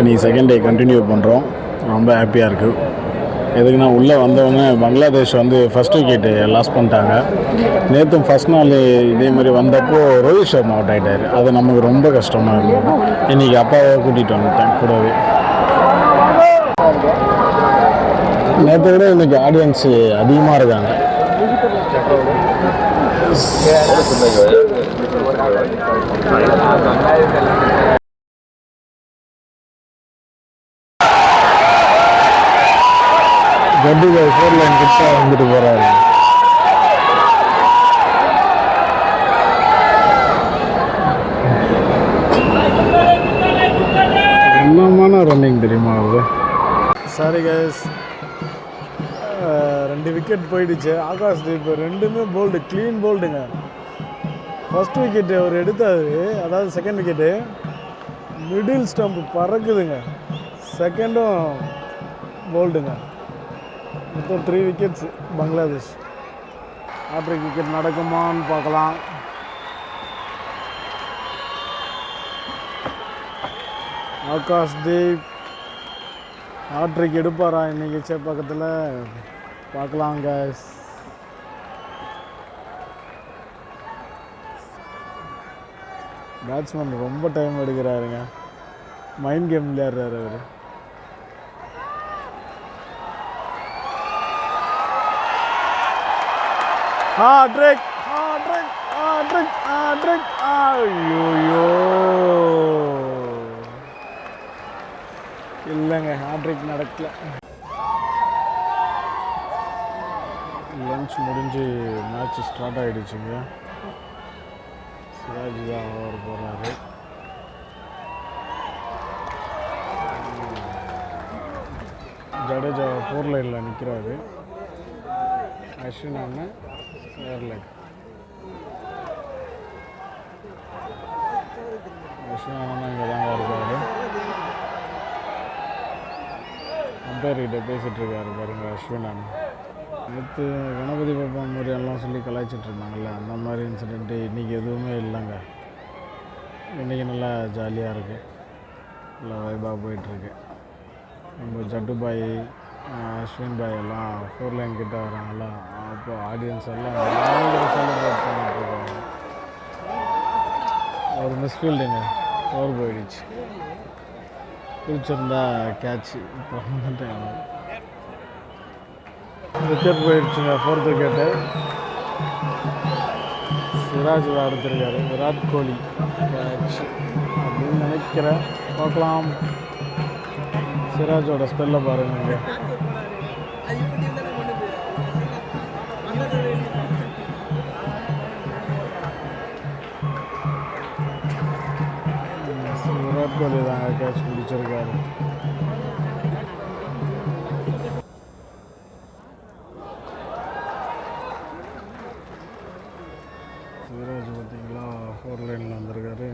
இன்றைக்கி second day continue பண்ணுறோம். ரொம்ப ஹாப்பியாக இருக்குது. எதுக்குன்னா உள்ளே வந்தவங்க பங்களாதேஷ் வந்து ஃபஸ்ட் விக்கெட்டு லாஸ் பண்ணிட்டாங்க. நேற்றும் ஃபஸ்ட் நாள் இதே மாதிரி வந்தப்போ ரோஹித் சர்மா அவுட் ஆகிட்டார். அது நமக்கு ரொம்ப கஷ்டமாக இருந்தது. இன்றைக்கி அப்பாவை கூட்டிகிட்டு வந்துட்டேன் கூடவே. நேற்றை விட இன்றைக்கி ஆடியன்ஸு அதிகமாக இருக்காங்க. கட்டி 4 லைன் கிட்ட வந்துட்டு போகிறாரு. என்னமான ரன்னிங் தெரியுமா அது? சாரி கைஸ், 2 விக்கெட் போயிடுச்சு. ஆகாஷ் தீப் ரெண்டுமே போல்டு, க்ளீன் போல்டுங்க. ஃபஸ்ட் விக்கெட்டு அவர் எடுத்தார், அதாவது செகண்ட் விக்கெட்டு மிடில் ஸ்டம்ப் பறக்குதுங்க. செகண்டும் போல்டுங்க. மொத்தம் 3 விக்கெட்ஸ் பங்களாதேஷ். ஹாட்ரிக் விக்கெட் நடக்குமான்னு பார்க்கலாம். ஆகாஷ் தீப் ஹாட்ரிக் எடுப்பாரா இன்றைக்கி சேப்பாக்கத்தில்? பார்க்கலாம் கைஸ். பேட்ஸ்மேன் ரொம்ப டைம் எடுக்கிறாருங்க. மைண்ட் கேம் விளையாடுறாரு அவர். Hattrick hattrick hattrick hattrick. ஐயோ இல்லைங்க, ஹாட்ரிக் நடக்கல. லஞ்ச் முடிஞ்சு மேட்ச் ஸ்டார்ட் ஆகிடுச்சுங்க. சிராஜ் தான் ஓவர் போகிறாரு. ஜடேஜா 4 லைனில் நிற்கிறாரு. அஸ்வின் அண்ணன் ஸ்கொயர் லெக். அஸ்வின் அண்ணன் இங்கே தாங்க இருக்காரு. அம்பேர்கிட்ட பேசிகிட்டு இருக்காரு பாருங்க அஸ்வின் அண்ணன். நேற்று கணபதி பாப்பா மாதிரி எல்லாம் சொல்லி கலாய்ச்சிட்டு இருந்தாங்கல்ல, அந்த மாதிரி இன்சிடெண்ட்டு இன்றைக்கி எதுவுமே இல்லைங்க. இன்றைக்கி நல்லா ஜாலியாக இருக்குது, நல்லா வைபாக போயிட்டுருக்கு. நம்ம ஜட்டு பாய், அஸ்வின் பாய் எல்லாம் 4 லைன் கிட்ட வராங்களா, அப்போ ஆடியன்ஸ் எல்லாம் செலிப்ரேட் பண்ணிட்டுருக்காங்க. ஒரு மிஸ்ஃபீல்டுங்க, ஓவர் போயிடுச்சு. பிடிச்சிருந்தா கேட்ச்சு. இப்போ வந்துட்டேன். விக்கெட் போயிடுச்சுங்க, 4th விக்கெட்டு. சிராஜ் தான் எடுத்திருக்காரு. விராட் கோலி கேட்ச் அப்படின்னு நினைக்கிறேன். பார்க்கலாம். சிராஜோட ஸ்பெல்லை பாருங்க. இங்கே விராட் கோலி தாங்க கேட்ச் பிடிச்சிருக்காரு. சிராஜ் பார்த்தீங்களா 4 லைனில் வந்திருக்காரு.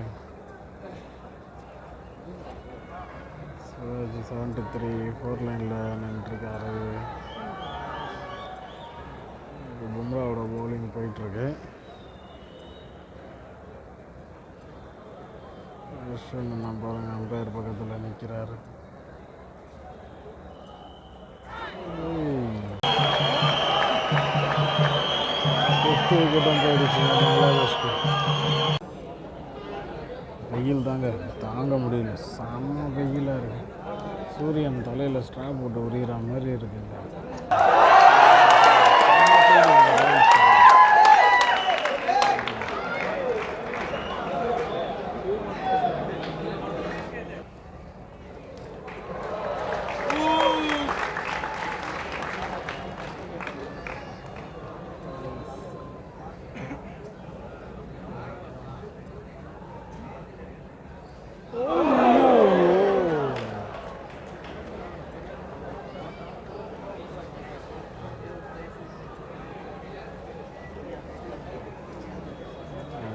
சிராஜ் 73 4 லைனில் நின்றுருக்காரு. பும்ராவோட பவுலிங் போயிட்டுருக்கு. அஸ்வின் நான் பாருங்கள் அம்பையர் பக்கத்தில் நிற்கிறாரு. விக்கெட்டும் போயிடுச்சு பங்களாதேஷ்க்கு. வெயில் தாங்க தாங்க முடியல, செம்ம வெயிலாக இருக்குது. சூரியன் தலையில் ஸ்ட்ரா போட்டு உரிகிற மாதிரி இருக்குங்க.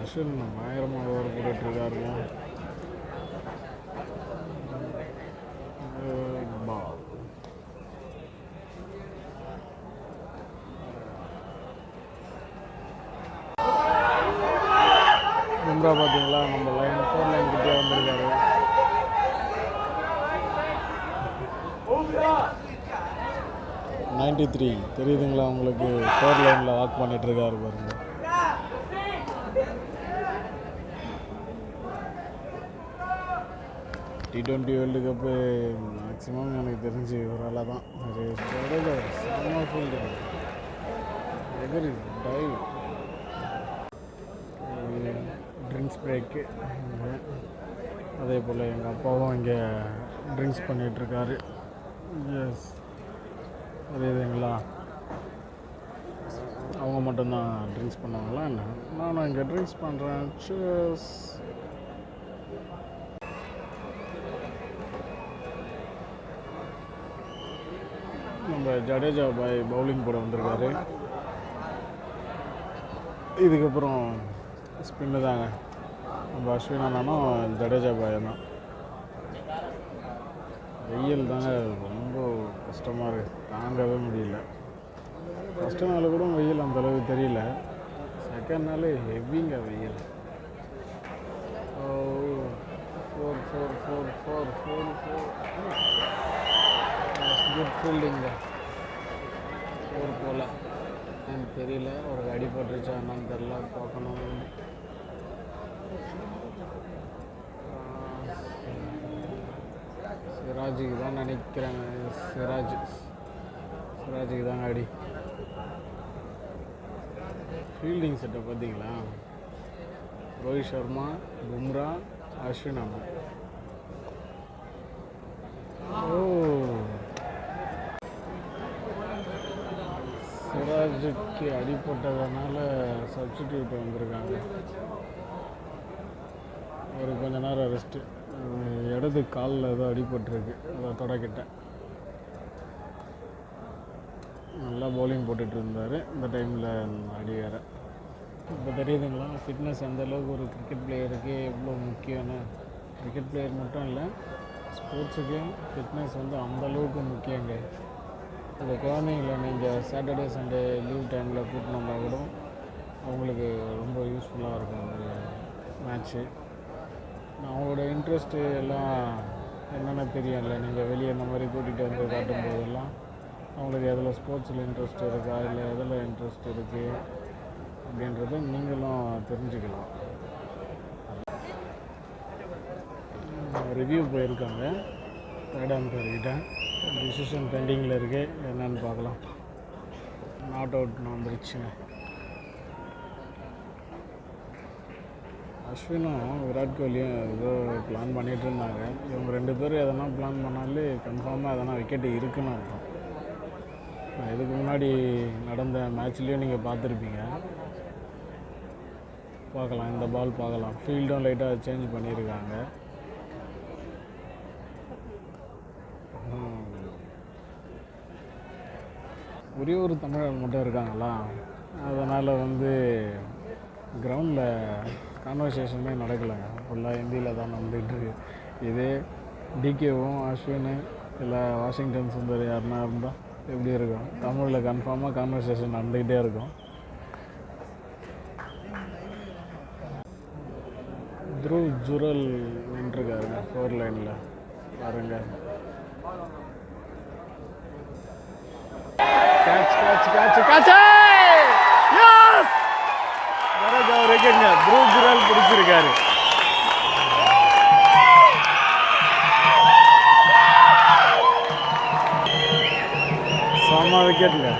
அஸ்வின் பயங்கரமாக ஓவர் போட்டுட்ருக்காருங்க. பால் பும்ரா பார்த்தீங்களா, நம்ம லைன் 4 லைன் கிட்டே வந்திருக்காரு. 93 தெரியுதுங்களா உங்களுக்கு? 4 லைனில் வாக் பண்ணிகிட்ருக்காரு பாருங்க. T20 வேர்ல்டு கப்பு மேக்ஸிமம் எனக்கு தெரிஞ்சு இவரால் தான். செம்ம ஃபீல்டு எதிரி டைவ் ட்ரிங்க்ஸ் பிரேக்கு. அதே போல் எங்கள் அப்பாவும் இங்கே ட்ரிங்க்ஸ் பண்ணிகிட்ருக்காரு. எஸ் தெரியுதுங்களா? அவங்க மட்டும்தான் ட்ரிங்க்ஸ் பண்ணுவாங்களா என்ன? நானும் இங்கே ட்ரிங்க்ஸ் பண்ணுறேன். சீஸ். நம்ம ஜடேஜா பாய் பவுலிங் போட வந்திருக்காரு. இதுக்கப்புறம் ஸ்பின்னு தாங்க. நம்ம அஸ்வின் அண்ணனும் ஜடேஜா பாய் தான். வெயில் தாங்க ரொம்ப கஷ்டமாக இருக்குது, தாங்கவே முடியல. ஃபஸ்ட்டு நாள் கூட வெயில் அந்தளவுக்கு தெரியல, செகண்ட் நாள் ஹெவிங்க வெயில். 4 குட் ஃபீல்டிங்க. 4 போல் எனக்கு தெரியல, ஒரு அடி போட்டுருச்சா என்னன்னு தெரில, பார்க்கணும். சிராஜுக்கு தான் நினைக்கிறேங்க. சிராஜுக்கு தாங்க அடி. ஃபீல்டிங் செட்டை பார்த்தீங்களா? ரோஹித் சர்மா, பும்ரா, அஸ்வின் அண்ணா. சிராஜுக்கு அடிப்பட்டதுனால சப்ஸ்டிடியூட் வந்திருக்காங்க. ஒரு கொஞ்ச நேரம் ரெஸ்ட்டு. இடது காலில் ஏதோ அடிபட்டுருக்கு, அதை தொடக்கிட்ட. நல்லா பவுலிங் போட்டுட்டு இருந்தார் இந்த டைமில் அடி வேறு. இப்போ தெரியுதுங்களா ஃபிட்னஸ் எந்தளவுக்கு ஒரு கிரிக்கெட் பிளேயருக்கு எவ்வளோ முக்கியம்னு? கிரிக்கெட் பிளேயர் மட்டும் இல்லை, ஸ்போர்ட்ஸுக்கு ஃபிட்னஸ் வந்து அந்தளவுக்கு முக்கியங்க. இந்த குழந்தைங்கள நீங்கள் சாட்டர்டே சண்டே லீவ் டைமில் கூட்டினு வந்தால் கூட அவங்களுக்கு ரொம்ப யூஸ்ஃபுல்லாக இருக்கும் அந்த மேட்ச்சு. அவங்களோட இன்ட்ரெஸ்ட்டு எல்லாம் என்னென்ன தெரியும்ல, நீங்கள் வெளியே இந்த மாதிரி கூட்டிகிட்டு வந்து காட்டும் போதெல்லாம் அவங்களுக்கு எதில் ஸ்போர்ட்ஸில் இன்ட்ரெஸ்ட் இருக்கா, இல்லை எதில் இன்ட்ரெஸ்ட் இருக்குது அப்படின்றத நீங்களும் தெரிஞ்சுக்கலாம். ரிவ்யூ போயிருக்காங்க தேர்ட் அம்பையர்கிட்ட. டிசிஷன் பெண்டிங்கில் இருக்குது, என்னென்னு பார்க்கலாம். நாட் அவுட்னு வந்துருச்சுங்க. அஸ்வினும் விராட் கோலியும் ஏதோ பிளான் பண்ணிகிட்டு இருந்தாங்க. இவங்க 2 பேரும் எதனா பிளான் பண்ணாலே கன்ஃபார்மாக எதனா விக்கெட்டு இருக்குன்னு அர்த்தம். இதுக்கு முன்னாடி நடந்த மேட்ச்லேயும் நீங்கள் பார்த்துருப்பீங்க. பார்க்கலாம், இந்த பால் பார்க்கலாம். ஃபீல்டும் லைட்டாக சேஞ்ச் பண்ணியிருக்காங்க. ஒரே ஒரு தமிழர் மட்டும் இருக்காங்களா, அதனால் வந்து கிரவுண்டில் கான்வர்சேஷனே நடக்கலைங்க. ஃபுல்லாக ஹிந்தியில் தான் நடந்துகிட்ருக்கு. இதே டிகேவும் அஸ்வின் இல்லை வாஷிங்டன் சுந்தர் யாருன்னா இருந்தால் எப்படி இருக்கும்? தமிழில் கன்ஃபார்மாக கான்வர்சேஷன் நடந்துக்கிட்டே இருக்கும். த்ருவ் ஜுரல் நின்றுருக்காருங்க 4 லைனில் பாருங்க. த்ருவ் ஜுரல் பிடிச்சிருக்காரு. செம்ம விக்கெட்டுங்க.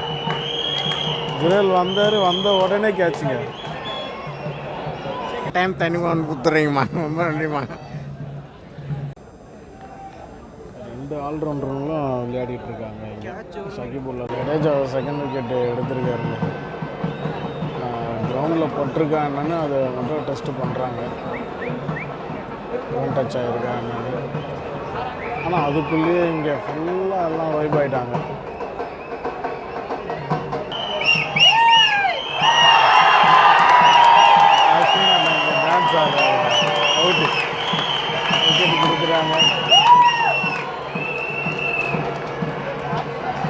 ஜுரல் வந்த உடனே கேட்சுங்க. டைம் தனிமா கொடுத்துறீங்கம்மா, ரொம்ப நன்றிம்மா. 2 ஆல்ரவுண்டர்களும் விளையாடிட்டு இருக்காங்க இங்கே. ஷகிபுல்லா ஜடேஜா செகண்ட் விக்கெட்டு எடுத்திருக்காருங்க. கிரவுண்டில் பட்டிருக்கா என்னன்னு அதை மட்டும் டெஸ்ட்டு பண்ணுறாங்க, ஹோம் டச் ஆகிருக்கா என்னன்னு. ஆனால் அதுக்குள்ளேயே இங்கே ஃபுல்லாக எல்லாம் வைப் ஆகிட்டாங்க. டான்ஸ் ஆடுறாங்க, அவுட்டு விக்கெட்டு கொடுக்குறாங்க.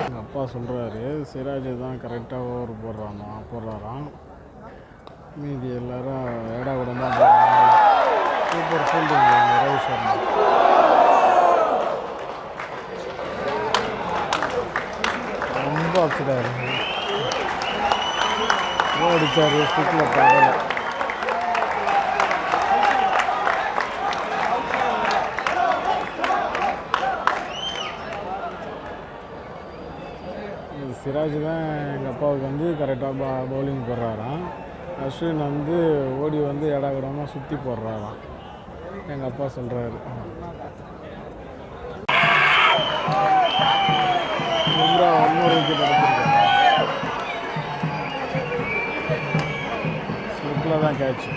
எங்கள் அப்பா சொல்கிறாரு சிராஜ் தான் கரெக்டாக ஓவர் போடுறாராம், மீதி எல்லாரும் ஏடா கூடமாக போடுறாங்க. Super fielding Rohit Sharma. ரொம்ப ஸ்டெப் வச்சுட்டாரு, அடித்தார், ஸ்டிக்கில் படலை. சிராஜ் தான் எங்கள் அப்பாவுக்கு வந்து கரெக்டாக பவுலிங் போடுறாராம். அஸ்வின் வந்து ஓடி வந்து இடக்கூடாமல் சுற்றி போடுறாராம், எங்கள் அப்பா சொல்கிறாரு. பும்ரா 1 விக்கெட் எடுத்துருக்காரு, ஸ்லிப்பில் தான் கேட்ச்.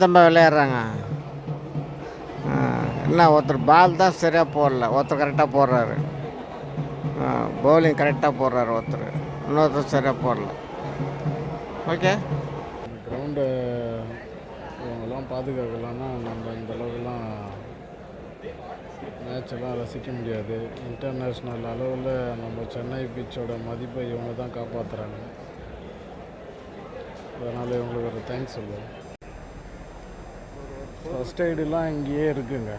தம்ப விளையாடுறாங்க. என்ன ஒருத்தர் பால் தான் சரியாக போடல, ஒருத்தர் கரெக்டாக போடுறாரு. பவுலிங் கரெக்டாக போடுறாரு ஒருத்தர், இன்னொருத்தர் சரியாக போடல. ஓகே, கிரவுண்டை இவங்கெல்லாம் பாதுகாக்கலான்னா நம்ம இந்த அளவுக்குலாம் மேட்செல்லாம் ரசிக்க முடியாது. இன்டர்நேஷ்னல் அளவில் நம்ம சென்னை பீச்சோட மதிப்பை இவங்க தான் காப்பாற்றுறாங்க. அதனால் இவங்களுக்கு ஒரு தேங்க்ஸ் சொல்லுவோம். ஃபஸ்ட் எய்டெலாம் இங்கேயே இருக்குங்க.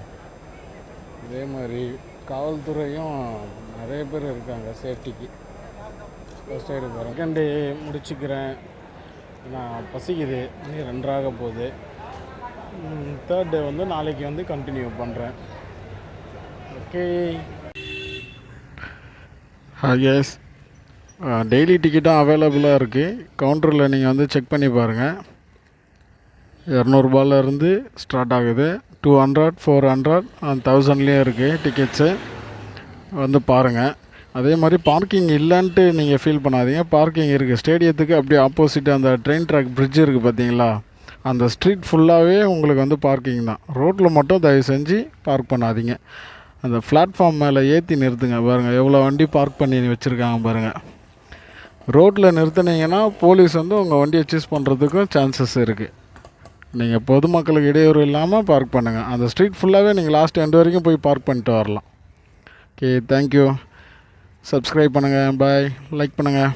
இதே மாதிரி காவல்துறையும் நிறைய பேர் இருக்காங்க சேஃப்டிக்கு. ஃபஸ்ட் எய்டு போகிறேன். செகண்ட் டே முடிச்சுக்கிறேன், நான் பசிக்குது, இன்னும் 2 போகுது. தேர்ட் டே வந்து நாளைக்கு வந்து கண்டினியூ பண்ணுறேன். ஓகே எஸ், டெய்லி டிக்கெட்டும் அவைலபிளாக இருக்குது. கவுண்டரில் நீங்கள் வந்து செக் பண்ணி பாருங்கள். 200 ஸ்டார்ட் ஆகுது. 200, 400 and 1000லேயும் இருக்குது டிக்கெட்ஸு. வந்து பாருங்கள். அதே மாதிரி பார்க்கிங் இல்லைன்ட்டு நீங்கள் ஃபீல் பண்ணாதீங்க, பார்க்கிங் இருக்குது. ஸ்டேடியத்துக்கு அப்படியே ஆப்போசிட் அந்த ட்ரெயின் ட்ராக் பிரிட்ஜ் இருக்குது பார்த்தீங்களா, அந்த ஸ்ட்ரீட் ஃபுல்லாகவே உங்களுக்கு வந்து பார்க்கிங் தான். ரோட்டில் மட்டும் தயவு செஞ்சு பார்க் பண்ணாதீங்க. அந்த பிளாட்ஃபார்ம் மேலே ஏற்றி நிறுத்துங்க. பாருங்கள் எவ்வளோ வண்டி பார்க் பண்ணி வச்சுருக்காங்க பாருங்கள். ரோட்டில் நிறுத்துனீங்கன்னா போலீஸ் வந்து உங்கள் வண்டியை சீஸ் பண்ணுறதுக்கும் சான்சஸ் இருக்குது. நீங்கள் பொதுமக்களுக்கு இடையூறு இல்லாமல் பார்க் பண்ணுங்கள். அந்த ஸ்ட்ரீட் ஃபுல்லாகவே நீங்கள் லாஸ்ட் எண்ட் வரைக்கும் போய் பார்க் பண்ணிட்டு வரலாம். Okay, thank you. சப்ஸ்கிரைப் பண்ணுங்கள், பாய், லைக் பண்ணுங்கள்.